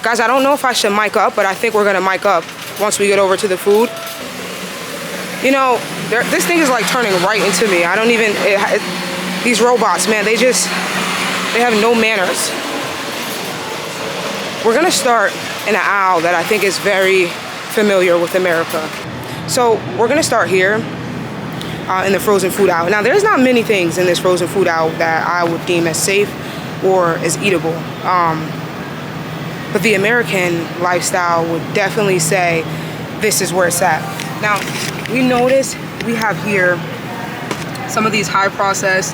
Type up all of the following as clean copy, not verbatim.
Guys, I don't know if I should mic up, but I think we're gonna mic up once we get over to the food. You know, this thing is like turning right into me. I don't even, these robots, man, they have no manners. We're gonna start in an aisle that I think is very familiar with America. So we're gonna start here in the frozen food aisle. Now, there's not many things in this frozen food aisle that I would deem as safe or as eatable. But the American lifestyle would definitely say this is where it's at. Now, we notice we have here some of these high processed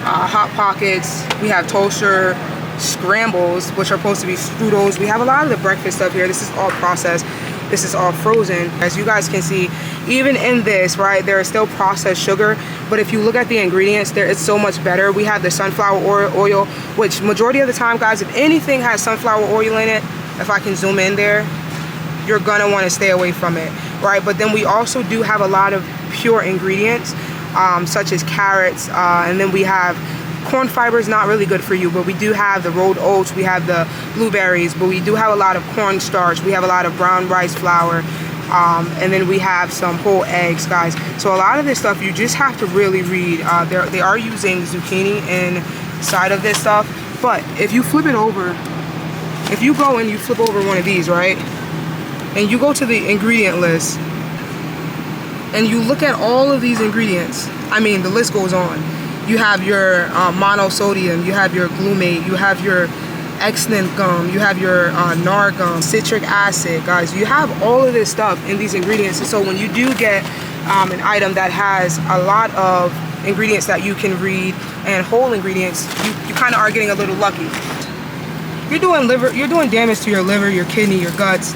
Hot Pockets. We have toaster scrambles, which are supposed to be strudels. We have a lot of the breakfast stuff here. This is all processed. This is all frozen. As you guys can see, even in this, right, there is still processed sugar, but if you look at the ingredients, it's so much better. We have the sunflower oil, which majority of the time, guys, if anything has sunflower oil in it, if I can zoom in there, you're gonna wanna stay away from it, right? But then we also do have a lot of pure ingredients, such as carrots, and then we have corn fiber is not really good for you, but we do have the rolled oats, we have the blueberries, but we do have a lot of cornstarch, we have a lot of brown rice flour, and then we have some whole eggs, guys. So a lot of this stuff you just have to really read. They are using zucchini inside of this stuff, but if you flip it over, if you go and you flip over one of these, right, and you go to the ingredient list and you look at all of these ingredients, I mean, the list goes on. You have your monosodium, you have your glutamate, you have your Xanthan gum, you have your NAR gum, citric acid, guys. You have all of this stuff in these ingredients. And so when you do get an item that has a lot of ingredients that you can read and whole ingredients, you kind of are getting a little lucky. You're doing damage to your liver, your kidney, your guts,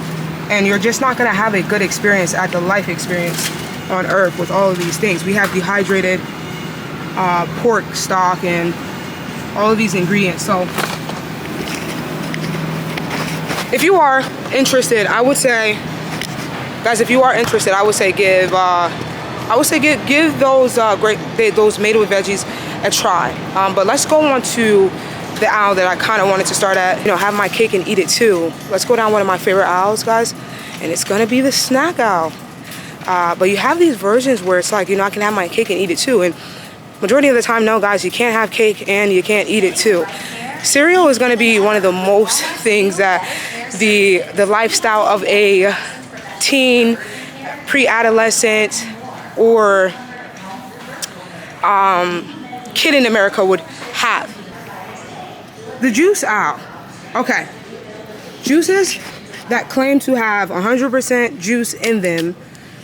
and you're just not gonna have a good experience at the life experience on Earth with all of these things. We have dehydrated pork stock and all of these ingredients. So if you are interested, I would say, guys, if you are interested, I would say give those those made with veggies a try. But let's go on to the aisle that I kind of wanted to start at, you know, have my cake and eat it too. Let's go down one of my favorite aisles, guys, and it's gonna be the snack aisle. But you have these versions where it's like, you know, I can have my cake and eat it too. And majority of the time, no, guys, you can't have cake and you can't eat it too. Cereal is going to be one of the most things that the lifestyle of a teen, pre-adolescent, or kid in America would have. The juice aisle. Okay. Juices that claim to have 100% juice in them,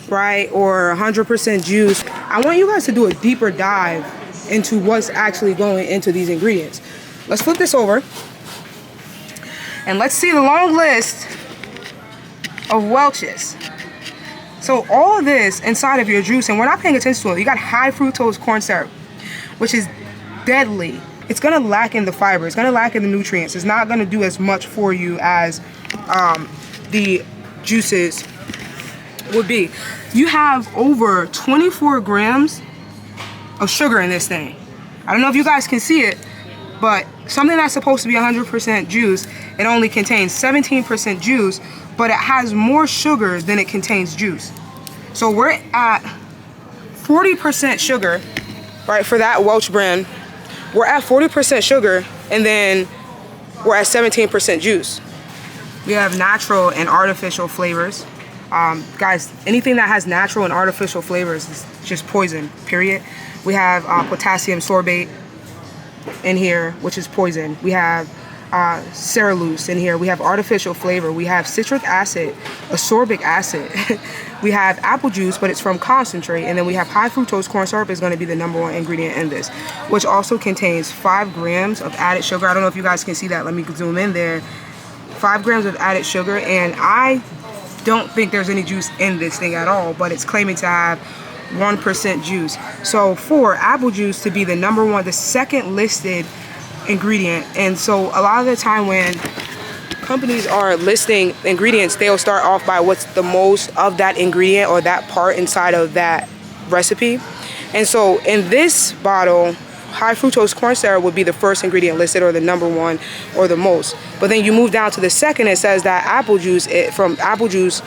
right, or 100% juice. I want you guys to do a deeper dive into what's actually going into these ingredients. Let's flip this over and let's see the long list of Welch's. So all of this inside of your juice, and we're not paying attention to it. You got high fructose corn syrup, which is deadly. It's gonna lack in the fiber, it's gonna lack in the nutrients. It's not gonna do as much for you as the juices would be. You have over 24 grams of sugar in this thing. I don't know if you guys can see it, but something that's supposed to be 100% juice, it only contains 17% juice, but it has more sugar than it contains juice. So we're at 40% sugar, right, for that Welch brand. We're at 40% sugar, and then we're at 17% juice. We have natural and artificial flavors. Guys, anything that has natural and artificial flavors is just poison, period. We have potassium sorbate in here, which is poison. We have cellulose in here. We have artificial flavor. We have citric acid, ascorbic acid. We have apple juice, but it's from concentrate. And then we have high fructose corn syrup is going to be the #1 ingredient in this, which also contains 5 grams of added sugar. I don't know if you guys can see that. Let me zoom in there. 5 grams of added sugar, and I don't think there's any juice in this thing at all, but it's claiming to have 1% juice. So for apple juice to be the #1, the second listed ingredient, and so a lot of the time when companies are listing ingredients, they'll start off by what's the most of that ingredient or that part inside of that recipe. And so in this bottle, high fructose corn syrup would be the first ingredient listed, or the number one, or the most. But then you move down to the second, it says that apple juice, from apple juice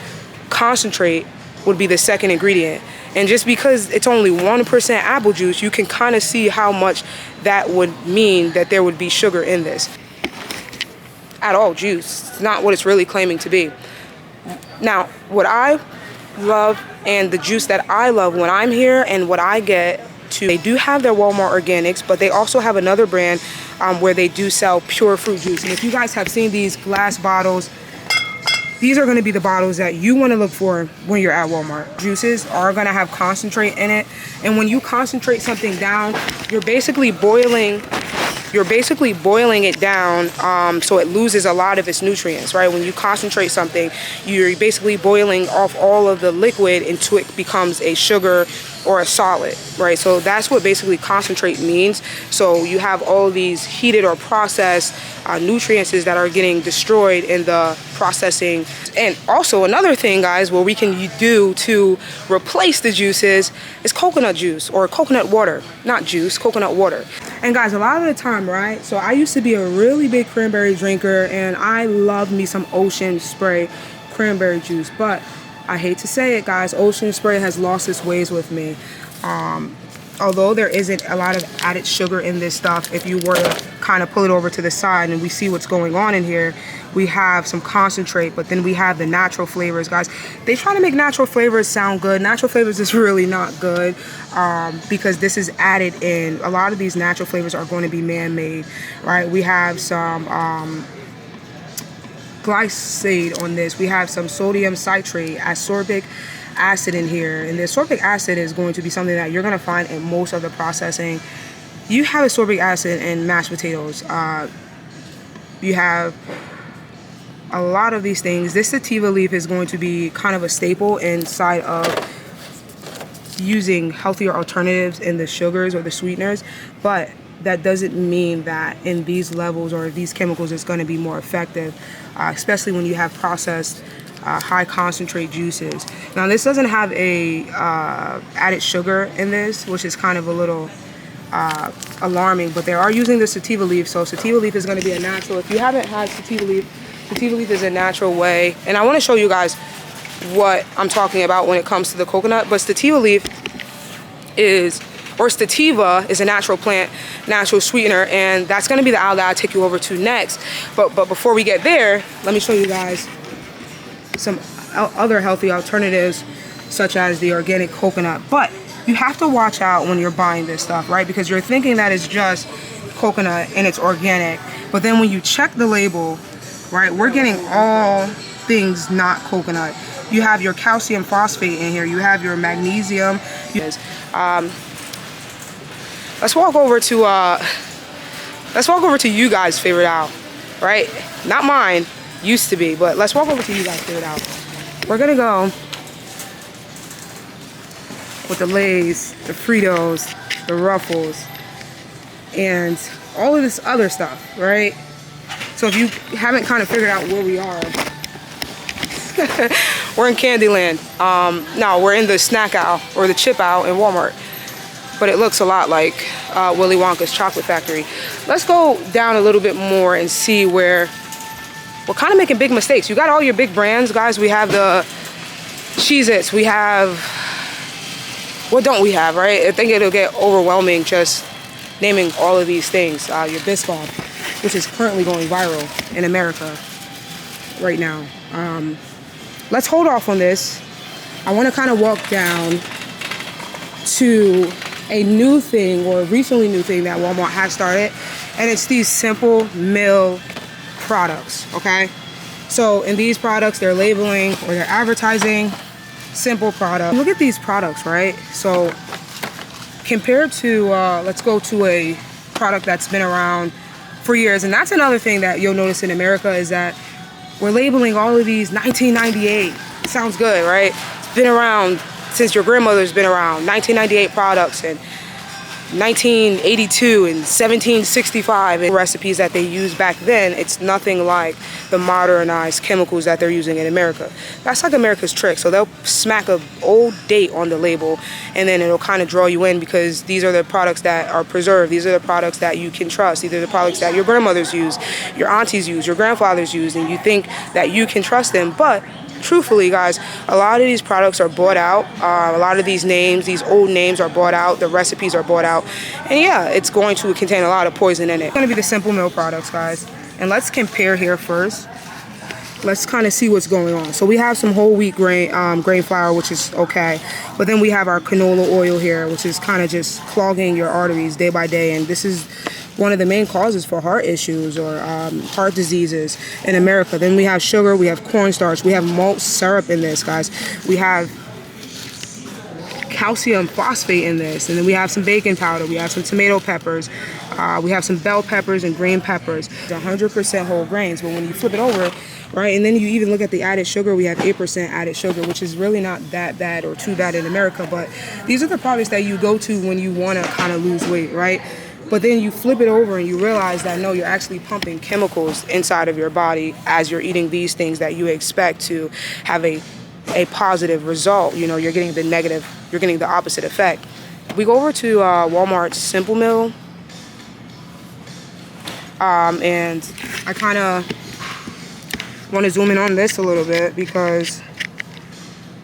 concentrate, would be the second ingredient. And just because it's only 1% apple juice, you can kind of see how much that would mean that there would be sugar in this. At all juice. It's not what it's really claiming to be. Now, what I love, and the juice that I love when I'm here and what I get to, they do have their Walmart organics, but they also have another brand where they do sell pure fruit juice. And if you guys have seen these glass bottles, these are going to be the bottles that you want to look for when you're at Walmart. Juices are going to have concentrate in it. And when you concentrate something down, you're basically boiling it down so it loses a lot of its nutrients, right? When you concentrate something, you're basically boiling off all of the liquid until it becomes a sugar or a solid, right? So that's what basically concentrate means. So you have all these heated or processed nutrients that are getting destroyed in the processing. And also another thing, guys, what we can do to replace the juices is coconut juice or coconut water. Not juice, coconut water. And guys, a lot of the time, right, so I used to be a really big cranberry drinker, and I love me some Ocean Spray cranberry juice, but I hate to say it, guys, Ocean Spray has lost its ways with me. Although there isn't a lot of added sugar in this stuff, if you were to kind of pull it over to the side and we see what's going on in here, we have some concentrate, but then we have the natural flavors, guys. They try to make natural flavors sound good. Natural flavors is really not good because this is added in. A lot of these natural flavors are going to be man-made, right? We have some glycoside on this. We have some sodium citrate, ascorbic acid in here, and the ascorbic acid is going to be something that you're going to find in most of the processing. You have ascorbic acid in mashed potatoes. You have a lot of these things. This sativa leaf is going to be kind of a staple inside of using healthier alternatives in the sugars or the sweeteners, but that doesn't mean that in these levels or these chemicals it's going to be more effective, especially when you have processed high concentrate juices. Now this doesn't have a added sugar in this, which is kind of a little alarming, but they are using the sativa leaf, so sativa leaf is going to be a natural. If you haven't had sativa leaf is a natural way, and I want to show you guys what I'm talking about when it comes to the coconut. But sativa leaf is, or sativa is a natural plant, natural sweetener, and that's going to be the aisle that I'll take you over to next. But before we get there, let me show you guys some other healthy alternatives, such as the organic coconut. But you have to watch out when you're buying this stuff, right? Because you're thinking that it's just coconut and it's organic, but then when you check the label, right, we're getting all things not coconut. You have your calcium phosphate in here, you have your magnesium. Let's walk over to you guys' favorite aisle, right? Not mine, used to be, but let's walk over to you guys' favorite aisle. We're gonna go with the Lay's, the Fritos, the Ruffles, and all of this other stuff, right? So if you haven't kind of figured out where we are, we're in Candyland. No, we're in the snack aisle or the chip aisle in Walmart, but it looks a lot like Willy Wonka's chocolate factory. Let's go down a little bit more and see where we're kind of making big mistakes. You got all your big brands, guys. We have the Cheez-Its. We have, what don't we have, right? I think it'll get overwhelming just naming all of these things. Your Biscoff, which is currently going viral in America right now. Let's hold off on this. I want to kind of walk down to a new thing, or a recently new thing that Walmart has started, and it's these simple meal products, okay? So in these products, they're labeling or they're advertising simple products. Look at these products, right? So compared to, let's go to a product that's been around for years, and that's another thing that you'll notice in America is that we're labeling all of these 1998. Sounds good, right? It's been around since your grandmother's been around, 1998 products, and 1982 and 1765 and recipes that they used back then, it's nothing like the modernized chemicals that they're using in America. That's like America's trick. So they'll smack a old date on the label, and then it'll kind of draw you in because these are the products that are preserved. These are the products that you can trust. These are the products that your grandmothers use, your aunties use, your grandfathers use, and you think that you can trust them. But truthfully, guys, a lot of these products are bought out. A lot of these names, these old names are bought out. The recipes are bought out. And yeah, it's going to contain a lot of poison in it. It's going to be the Simple Meal products, guys. And let's compare here first. Let's kind of see what's going on. So we have some whole wheat grain flour, which is okay. But then we have our canola oil here, which is kind of just clogging your arteries day by day. And this is one of the main causes for heart issues or heart diseases in America. Then we have sugar, we have cornstarch, we have malt syrup in this, guys. We have calcium phosphate in this, and then we have some baking powder, we have some tomato peppers, we have some bell peppers and green peppers. It's 100% whole grains, but when you flip it over, right, and then you even look at the added sugar, we have 8% added sugar, which is really not that bad or too bad in America, but these are the products that you go to when you want to kind of lose weight, right? But then you flip it over and you realize that no, you're actually pumping chemicals inside of your body as you're eating these things that you expect to have a positive result. You know, you're getting the negative, you're getting the opposite effect. We go over to Walmart's Simple Meal. And I kind of want to zoom in on this a little bit because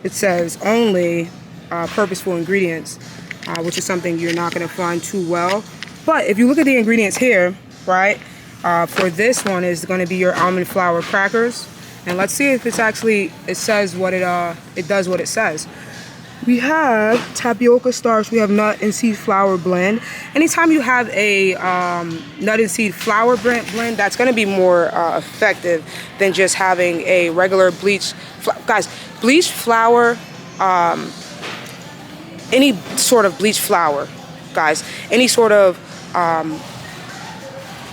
it says only purposeful ingredients, which is something you're not going to find too well. But if you look at the ingredients here, right, for this one is going to be your almond flour crackers. And let's see if it's actually, it says what it does what it says. We have tapioca starch, we have nut and seed flour blend. Anytime you have a nut and seed flour blend, that's going to be more effective than just having a regular bleached, guys, bleached flour, any sort of bleached flour, guys, any sort of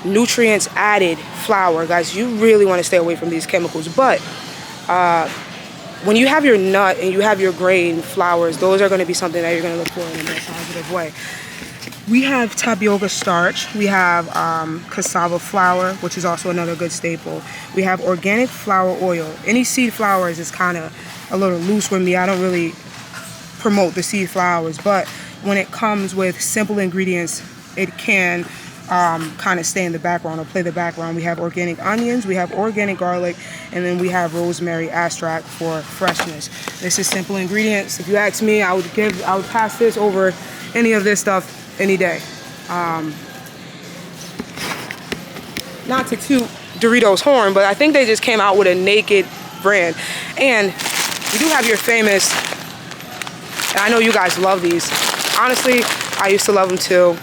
nutrients added flour, guys, you really want to stay away from these chemicals. But when you have your nut and you have your grain flours, those are going to be something that you're going to look for in a more positive way. We have tapioca starch, we have cassava flour, which is also another good staple. We have organic flour oil. Any seed flours is kind of a little loose with me. I don't really promote the seed flours, but when it comes with simple ingredients, it can kind of stay in the background or play the background. We have organic onions, we have organic garlic, and then we have rosemary extract for freshness. This is simple ingredients. If you ask me, I would pass this over any of this stuff any day. Not to toot Doritos' horn, but I think they just came out with a naked brand. And you do have your famous, and I know you guys love these. Honestly, I used to love them too.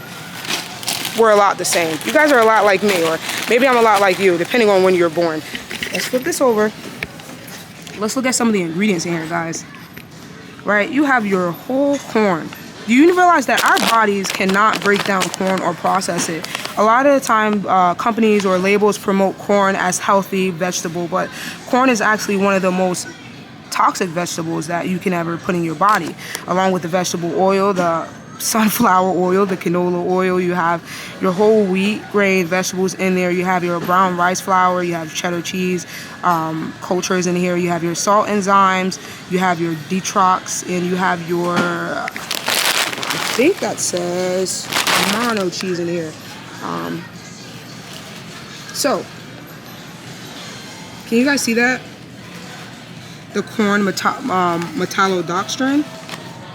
We're a lot the same. You guys are a lot like me, or maybe I'm a lot like you, depending on when you're born. Let's flip this over. Let's look at some of the ingredients in here, guys. Right, you have your whole corn. Do you realize that our bodies cannot break down corn or process it? A lot of the time, companies or labels promote corn as healthy vegetable, but corn is actually one of the most toxic vegetables that you can ever put in your body, along with the vegetable oil, the sunflower oil, the canola oil. You have your whole wheat grain vegetables in there. You have your brown rice flour, you have cheddar cheese, cultures in here. You have your salt enzymes, you have your detox, and you have your, I think that says Romano cheese in here. So, can you guys see that? The corn metallodextrin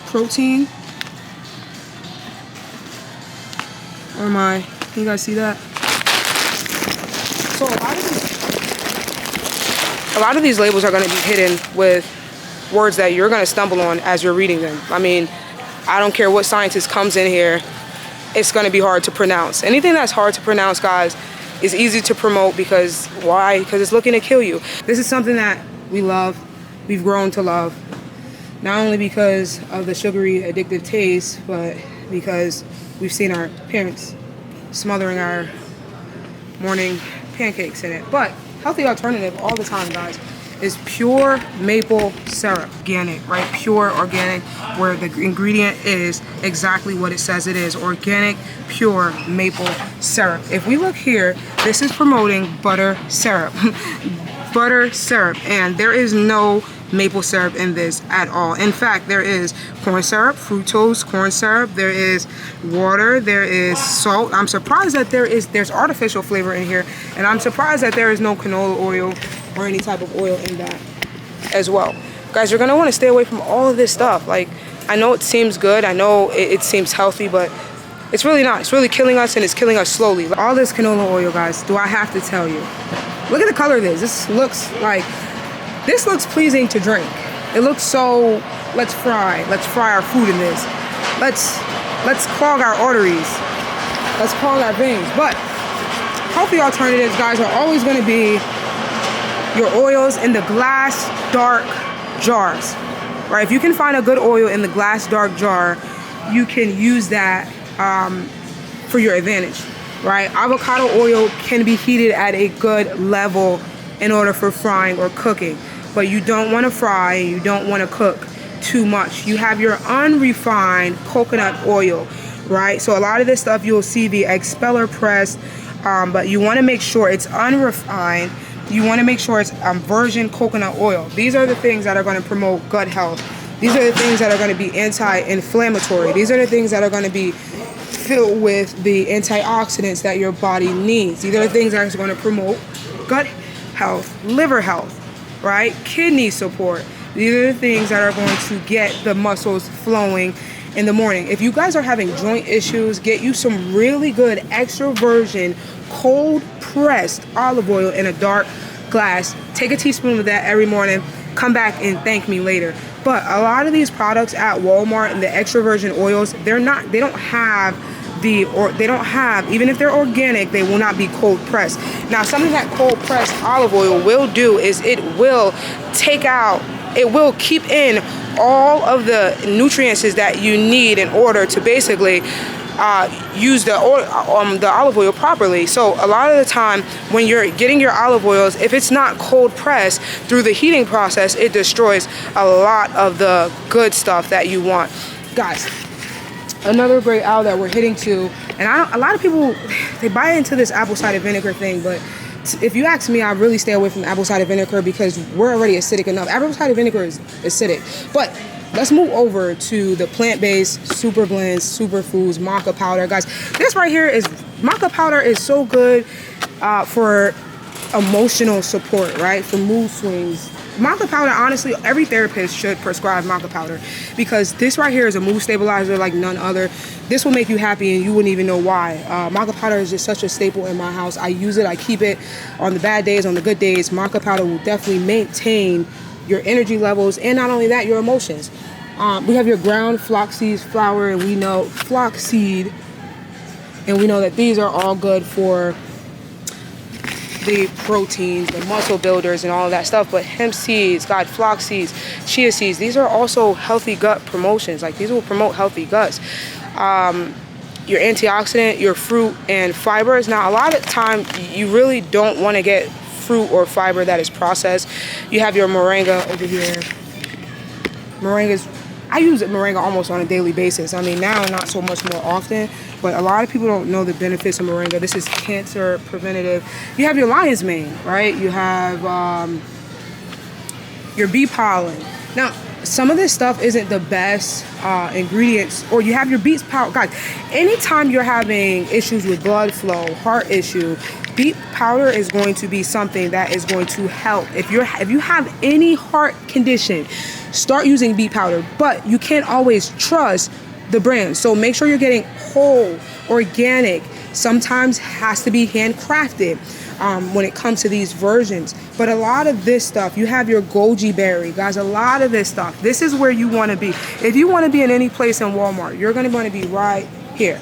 protein. Or can you guys see that? So a lot of these labels are going to be hidden with words that you're going to stumble on as you're reading them. I mean, I don't care what scientist comes in here, it's going to be hard to pronounce. Anything that's hard to pronounce, guys, is easy to promote because why? Because it's looking to kill you. This is something that we love, we've grown to love, not only because of the sugary, addictive taste, but because we've seen our parents smothering our morning pancakes in it. But healthy alternative all the time, guys. is pure maple syrup. Organic, right? Pure organic, where the ingredient is exactly what it says it is. Organic, pure maple syrup. If we look here, this is promoting butter syrup. Butter syrup, and there is no maple syrup in this at all. In fact, there is corn syrup, fructose corn syrup, there is water, there is salt. I'm surprised that there's artificial flavor in here, and I'm surprised that there is no canola oil or any type of oil in that as well. Guys, you're gonna want to stay away from all of this stuff. Like, I know it seems good, I know it seems healthy, but it's really not. It's really killing us, and it's killing us slowly. All this canola oil, guys, do I have to tell you? Look at the color of this. This looks pleasing to drink. It looks so, let's fry our food in this. Let's clog our arteries. Let's clog our veins. But healthy alternatives, guys, are always going to be your oils in the glass dark jars, right? If you can find a good oil in the glass dark jar, you can use that for your advantage. Right? Avocado oil can be heated at a good level in order for frying or cooking, but you don't want to fry and you don't want to cook too much. You have your unrefined coconut oil, right? So a lot of this stuff you'll see the expeller press, but you want to make sure it's unrefined. You want to make sure it's virgin coconut oil. These are the things that are going to promote gut health. These are the things that are going to be anti-inflammatory. These are the things that are going to be filled with the antioxidants that your body needs. These are the things that are going to promote gut health, liver health, right? Kidney support. These are the things that are going to get the muscles flowing in the morning. If you guys are having joint issues, get you some really good extra virgin cold pressed olive oil in a dark glass. Take a teaspoon of that every morning. Come back and thank me later. But a lot of these products at Walmart and the extra virgin oils, they don't have, even if they're organic, they will not be cold pressed. Now, something that cold pressed olive oil will do is it will keep in all of the nutrients that you need in order to basically use the olive oil properly. So a lot of the time when you're getting your olive oils, if it's not cold pressed through the heating process, it destroys a lot of the good stuff that you want. Guys, another great aisle that we're hitting to, and a lot of people, they buy into this apple cider vinegar thing, but if you ask me, I really stay away from apple cider vinegar because we're already acidic enough. Apple cider vinegar is acidic, but let's move over to the plant-based super blends, superfoods, maca powder. Guys, this right here is, maca powder is so good for emotional support, right? For mood swings. Maca powder, honestly, every therapist should prescribe maca powder because this right here is a mood stabilizer like none other. This will make you happy and you wouldn't even know why. Maca powder is just such a staple in my house. I use it, I keep it on the bad days, on the good days. Maca powder will definitely maintain your energy levels, and not only that, your emotions. We have your ground flaxseed flour, and we know flaxseed, and we know that these are all good for the proteins, the muscle builders, and all of that stuff. But hemp seeds, flax seeds, chia seeds, these are also healthy gut promotions. Like, these will promote healthy guts. Your antioxidant, your fruit, and fibers. Now, a lot of time, you really don't want to get fruit or fiber that is processed. You have your moringa over here. Moringas, I use moringa almost on a daily basis. I mean, now not so much more often, but a lot of people don't know the benefits of moringa. This is cancer preventative. You have your lion's mane, right? You have your bee pollen. Now, some of this stuff isn't the best ingredients, or you have your beet powder. Guys, anytime you're having issues with blood flow, heart issue, beet powder is going to be something that is going to help. If you have any heart condition, start using beet powder, but you can't always trust the brand. So make sure you're getting whole, organic. Sometimes has to be handcrafted when it comes to these versions. But a lot of this stuff, you have your goji berry, guys, a lot of this stuff. This is where you want to be. If you want to be in any place in Walmart, you're going to want to be right here.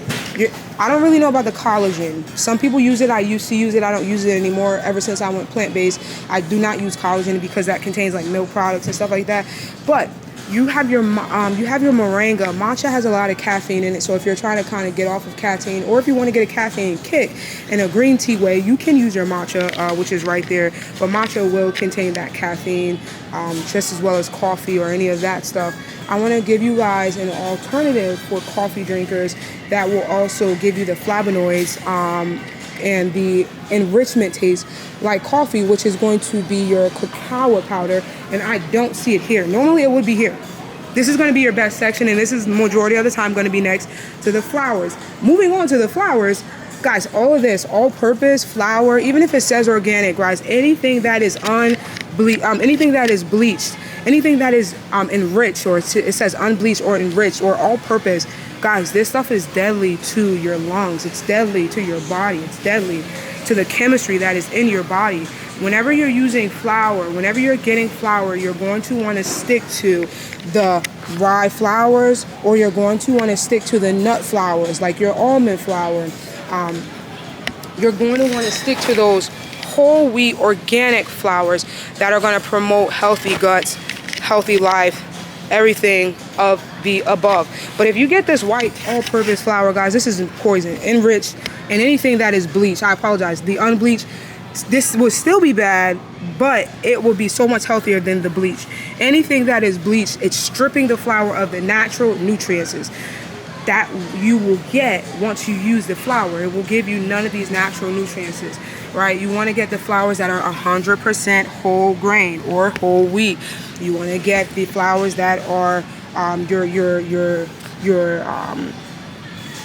I don't really know about the collagen. Some people use it. I used to use it. I don't use it anymore. Ever since I went plant-based, I do not use collagen because that contains like milk products and stuff like that. But you have your moringa. Matcha has a lot of caffeine in it, so if you're trying to kind of get off of caffeine, or if you want to get a caffeine kick in a green tea way, you can use your matcha, which is right there. But matcha will contain that caffeine, just as well as coffee or any of that stuff. I want to give you guys an alternative for coffee drinkers that will also give you the flavonoids and the enrichment taste like coffee, which is going to be your cacao powder. And I don't see it here. Normally it would be here. This is going to be your best section, and this is majority of the time going to be next to the flowers. Moving on to the flowers, guys, all of this all-purpose flour, even if it says organic, guys, anything that is anything that is bleached, anything that is enriched, or it says unbleached or enriched or all-purpose, guys, this stuff is deadly to your lungs. It's deadly to your body. It's deadly to the chemistry that is in your body. Whenever you're using flour, whenever you're getting flour, you're going to want to stick to the rye flours, or you're going to want to stick to the nut flours, like your almond flour. You're going to want to stick to those whole wheat organic flours that are going to promote healthy guts, healthy life, everything of the above. But if you get this white all-purpose flour, guys, this is poison, enriched, and anything that is bleached, I apologize, the unbleached, this will still be bad, but it will be so much healthier than the bleach. Anything that is bleached, it's stripping the flour of the natural nutrients that you will get once you use the flour. It will give you none of these natural nutrients, right? You want to get the flours that are 100% whole grain or whole wheat. You want to get the flours that are your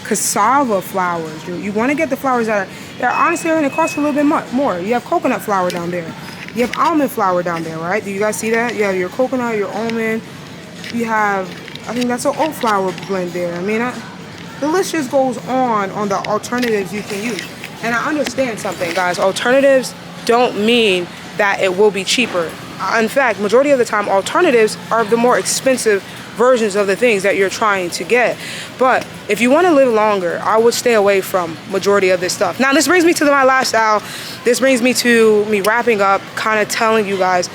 cassava flours. You want to get the flours that are honestly going to cost you a little bit more. You have coconut flour down there. You have almond flour down there, right? Do you guys see that? You have your coconut, your almond. You have, I think that's an oat flour blend there. I mean, the list just goes on the alternatives you can use. And I understand something, guys. Alternatives don't mean that it will be cheaper. In fact, majority of the time, alternatives are the more expensive versions of the things that you're trying to get. But if you want to live longer, I would stay away from majority of this stuff. Now, this brings me to my lifestyle. This brings me to me wrapping up, kind of telling you guys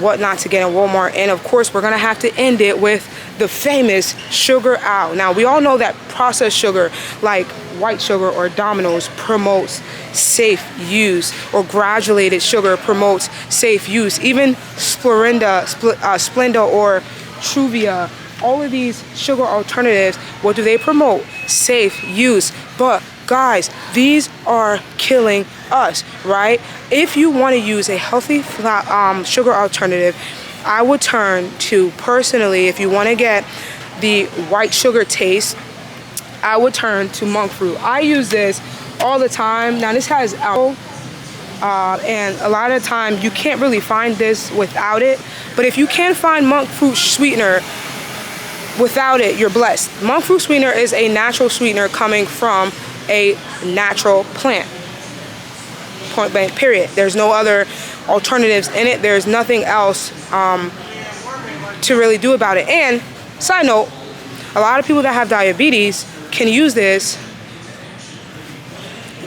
what not to get in Walmart. And of course, we're going to have to end it with the famous sugar owl. Now, we all know that processed sugar, like white sugar or Domino's, promotes safe use, or granulated sugar promotes safe use. Even Splenda or Truvia, all of these sugar alternatives, what do they promote? Safe use. But guys, these are killing us, right? If you want to use a healthy sugar alternative, I would turn to, personally, if you want to get the white sugar taste, I would turn to monk fruit. I use this all the time. Now, this has alcohol, and a lot of the time you can't really find this without it. But if you can find monk fruit sweetener without it, you're blessed. Monk fruit sweetener is a natural sweetener coming from a natural plant. Point blank, period. There's no other alternatives in it. There's nothing else to really do about it. And side note, a lot of people that have diabetes can use this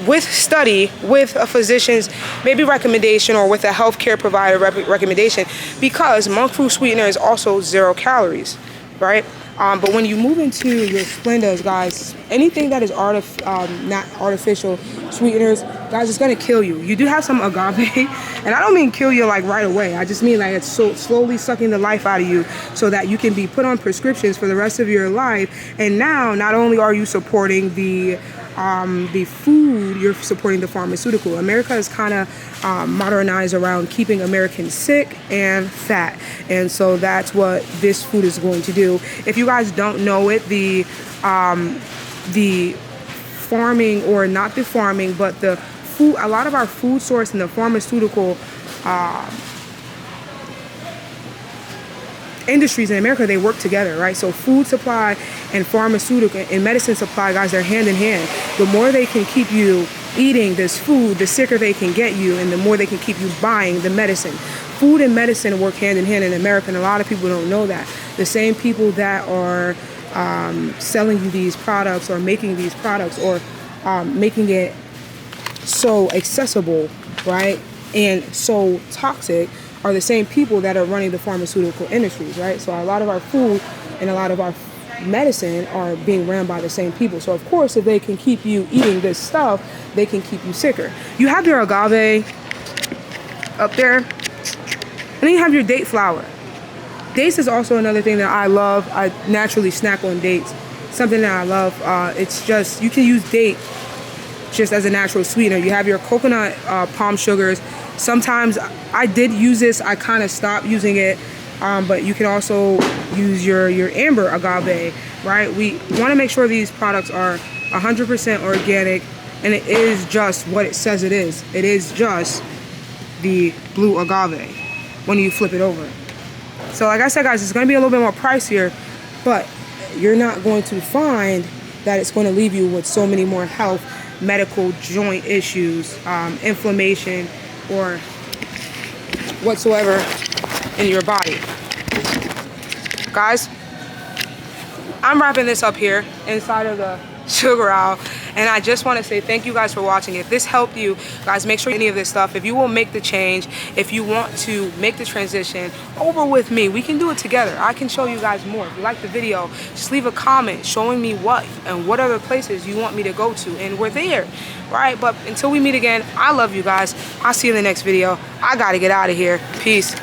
with study, with a physician's maybe recommendation, or with a healthcare provider recommendation, because monk fruit sweetener is also 0 calories, right? But when you move into your Splendas, guys, anything that is not artificial sweeteners, guys, it's gonna kill you. You do have some agave, and I don't mean kill you like right away. I just mean like it's so slowly sucking the life out of you, so that you can be put on prescriptions for the rest of your life. And now, not only are you supporting the food, you're supporting the pharmaceutical. America is kind of modernized around keeping Americans sick and fat, and so that's what this food is going to do. If you guys don't know it, the farming, or not the farming, but the food, a lot of our food source and the pharmaceutical industries in America, they work together, right? So food supply and pharmaceutical and medicine supply, guys, they're hand in hand. The more they can keep you eating this food, the sicker they can get you, and the more they can keep you buying the medicine. Food and medicine work hand in hand in America, and a lot of people don't know that. The same people that are selling you these products, or making these products, or making it so accessible, right, and so toxic, are the same people that are running the pharmaceutical industries, right? So a lot of our food and a lot of our medicine are being ran by the same people. So of course, if they can keep you eating this stuff, they can keep you sicker. You have your agave up there, and then you have your date flour. Dates is also another thing that I love. I naturally snack on dates. Something that I love. It's just, you can use date just as a natural sweetener. You have your coconut palm sugars. Sometimes I did use this. I kind of stopped using it. But you can also use your amber agave, right? We want to make sure these products are 100% organic, and it is just what it says it is. It is just the blue agave when you flip it over. So like I said, guys, it's going to be a little bit more pricier, but you're not going to find that it's going to leave you with so many more health, medical, joint issues, inflammation, or whatsoever in your body. Guys, I'm wrapping this up here inside of the sugar aisle, and I just want to say thank you guys for watching. If this helped you guys, make sure any of this stuff, if you will make the change, if you want to make the transition over with me, we can do it together. I can show you guys more. If you like the video, just leave a comment showing me what and what other places you want me to go to, and we're there, right? But until we meet again, I love you guys. I'll see you in the next video. I gotta get out of here. Peace.